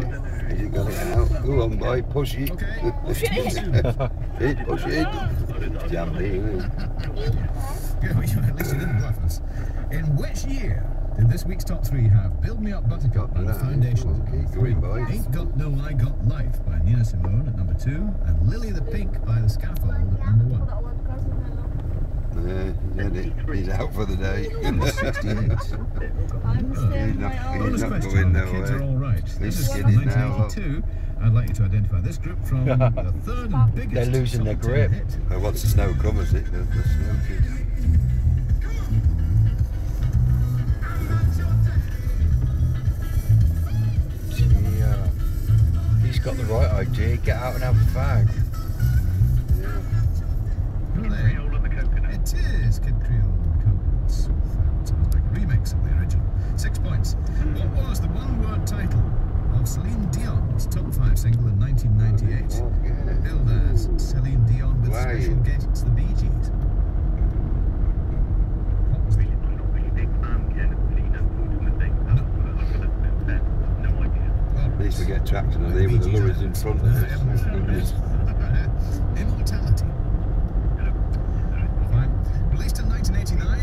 Has it got it out? Go on, boy, push it. Okay. Push it in. Push it. Jam here. At least you didn't bluff us. In which year did this week's top three have Build Me Up Buttercup by the Foundations at number 3, Ain't Got No I Got Life by Nina Simone at number 2, and Lily the Pink by The Scaffold at number 1? He's out for the day. 68. He's not going Kids are all nowhere. right. This is from skidding now, 1982. I'd like you to identify this group from the third and biggest. They're losing their top 10 grip. hit. Once the snow covers it, the snow kids. Yeah. He's got the right idea. Get out and have a fag. Who are they? It is Kid Creole and Coconuts. Sounds like a remix of the original. 6 points. What was the one-word title of Celine Dion's top 5 single in 1998? Billed as Celine Dion with special guests, the Bee Gees. What was the... At least we get traction on there with the lorries in front of us. Immortality. Fine. Released in 1989,